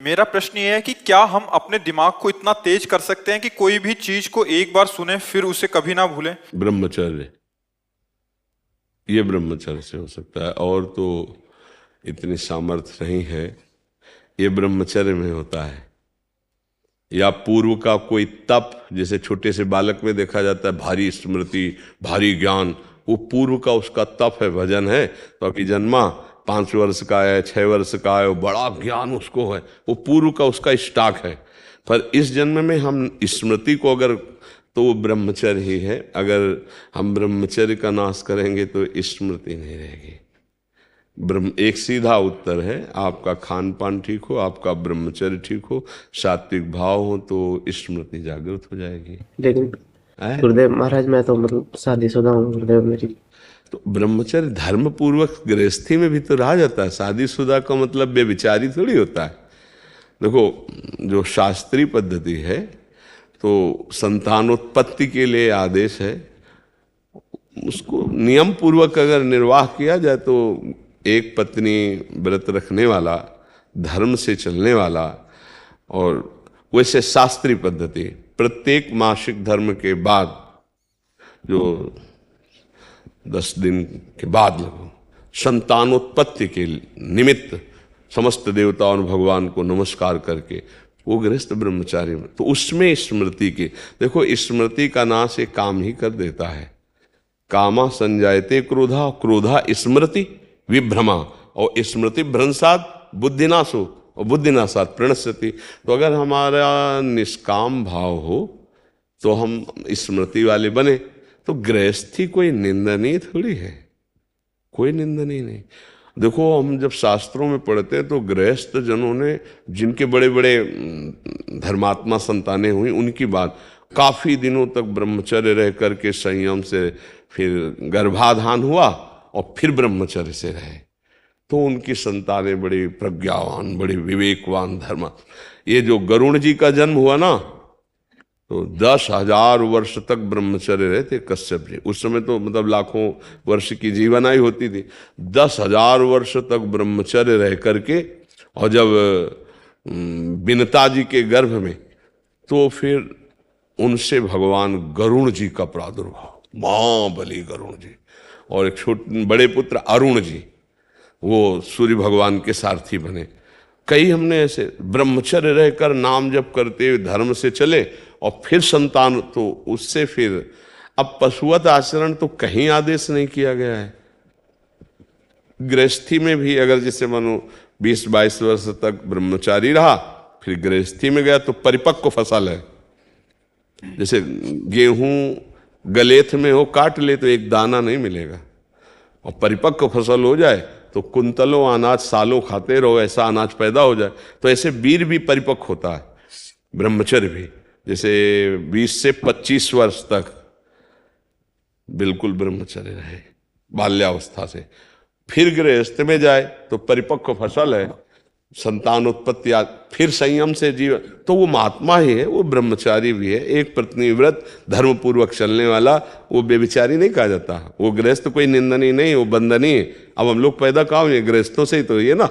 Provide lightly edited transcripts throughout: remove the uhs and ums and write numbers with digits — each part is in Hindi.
मेरा प्रश्न ये है कि क्या हम अपने दिमाग को इतना तेज कर सकते हैं कि कोई भी चीज को एक बार सुने फिर उसे कभी ना भूलें। ब्रह्मचर्य, ये ब्रह्मचर्य से हो सकता है, और तो इतनी सामर्थ्य नहीं है। ये ब्रह्मचर्य में होता है। या पूर्व का कोई तप, जैसे छोटे से बालक में देखा जाता है भारी स्मृति, भारी ज्ञान, वो पूर्व का उसका तप है, भजन है। तो अभी जन्मा 5 वर्ष का है, 6 वर्ष का है, वो बड़ा ज्ञान उसको है, वो पूर्व का उसका स्टॉक है। पर इस जन्म में हम स्मृति को अगर, तो वो ब्रह्मचर्य ही है। अगर हम ब्रह्मचर्य का नाश करेंगे तो स्मृति नहीं रहेगी। ब्रह्म एक सीधा उत्तर है, आपका खान पान ठीक हो, आपका ब्रह्मचर्य ठीक हो, सात्विक भाव हो, तो स्मृति जागृत हो जाएगी। लेकिन है? गुरुदेव महाराज, मैं तो मतलब शादीशुदा हूँ गुरुदेव। मेरी तो ब्रह्मचर्य धर्म पूर्वक गृहस्थी में भी तो रहा जाता है। शादीशुदा का मतलब बेविचारी थोड़ी होता है। देखो, जो शास्त्रीय पद्धति है तो संतानोत्पत्ति के लिए आदेश है, उसको नियम पूर्वक अगर निर्वाह किया जाए तो एक पत्नी व्रत रखने वाला, धर्म से चलने वाला, और वैसे शास्त्रीय पद्धति प्रत्येक मासिक धर्म के बाद, जो 10 दिन के बाद लगो, संतानोत्पत्ति के निमित्त समस्त देवताओं और भगवान को नमस्कार करके वो गृहस्थ ब्रह्मचारी में, तो उसमें स्मृति के, देखो स्मृति का नाश एक काम ही कर देता है। कामा संजायते क्रोधा, क्रोधा स्मृति विभ्रमा, और स्मृति भ्रंशात बुद्धिनाशो, और बुद्धिनाशात प्रणश्यति। तो अगर हमारा निष्काम भाव हो तो हम स्मृति वाले बने, तो गृहस्थी कोई निंदनीय थोड़ी है, कोई निंदनीय नहीं। देखो, हम जब शास्त्रों में पढ़ते हैं तो गृहस्थ जनों ने, जिनके बड़े बड़े धर्मात्मा संतानें हुई, उनकी बात, काफी दिनों तक ब्रह्मचर्य रह करके संयम से फिर गर्भाधान हुआ और फिर ब्रह्मचर्य से रहे, तो उनकी संतानें बड़ी प्रज्ञावान, बड़ी विवेकवान धर्म। ये जो गरुण जी का जन्म हुआ ना, तो 10,000 वर्ष तक ब्रह्मचर्य रहे थे कश्यप जी। उस समय तो मतलब लाखों वर्ष की जीवनायु होती थी। 10,000 वर्ष तक ब्रह्मचर्य रह करके, और जब विनता जी के गर्भ में, तो फिर उनसे भगवान गरुण जी का प्रादुर्भाव, महाबली गरुण जी, और एक छोटे बड़े पुत्र अरुण जी, वो सूर्य भगवान के सारथी बने। कई हमने ऐसे ब्रह्मचर्य रहकर नाम जप करते हुए धर्म से चले, और फिर संतान, तो उससे फिर अब पशुवत आचरण तो कहीं आदेश नहीं किया गया है। गृहस्थी में भी अगर जैसे मानो 20-22 वर्ष तक ब्रह्मचारी रहा, फिर गृहस्थी में गया तो परिपक्व फसल है। जैसे गेहूं गलेथ में हो, काट ले तो एक दाना नहीं मिलेगा, और परिपक्व फसल हो जाए तो कुंतलों अनाज सालों खाते रहो, ऐसा अनाज पैदा हो जाए। तो ऐसे वीर भी परिपक्व होता है, ब्रह्मचर्य भी। जैसे 20 से 25 वर्ष तक बिल्कुल ब्रह्मचर्य रहे बाल्यावस्था से, फिर गृहस्थ में जाए तो परिपक्व फसल है, संतान उत्पत्ति, फिर संयम से जीवन, तो वो महात्मा ही है, वो ब्रह्मचारी भी है। एक पत्नी व्रत धर्म पूर्वक चलने वाला, वो बेविचारी नहीं कहा जाता। वो गृहस्थ कोई निंदनीय नहीं, वो बंदनीय। अब हम लोग पैदा कहाँ हुए? गृहस्थों से ही तो ये ना।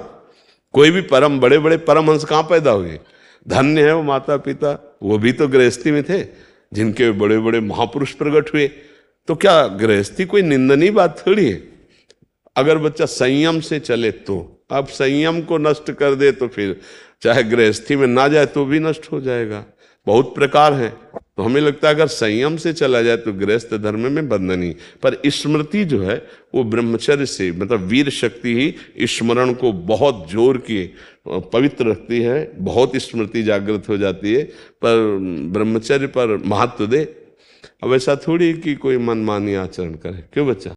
कोई भी परम बड़े बड़े परमहंस कहाँ पैदा हुए? धन्य है वो माता पिता, वो भी तो गृहस्थी में थे, जिनके बड़े बड़े महापुरुष प्रकट हुए। तो क्या गृहस्थी कोई निंदनीय बात थोड़ी है? अगर बच्चा संयम से चले तो। अब संयम को नष्ट कर दे तो फिर चाहे गृहस्थी में ना जाए तो भी नष्ट हो जाएगा। बहुत प्रकार हैं, तो हमें लगता है अगर संयम से चला जाए तो गृहस्थ धर्म में बंधनी। पर स्मृति जो है वो ब्रह्मचर्य से, मतलब वीर शक्ति ही स्मरण को बहुत जोर किए पवित्र रखती है, बहुत स्मृति जागृत हो जाती है। पर ब्रह्मचर्य पर महत्व दे। अब ऐसा थोड़ी कि कोई मनमानी आचरण करे। क्यों बच्चा?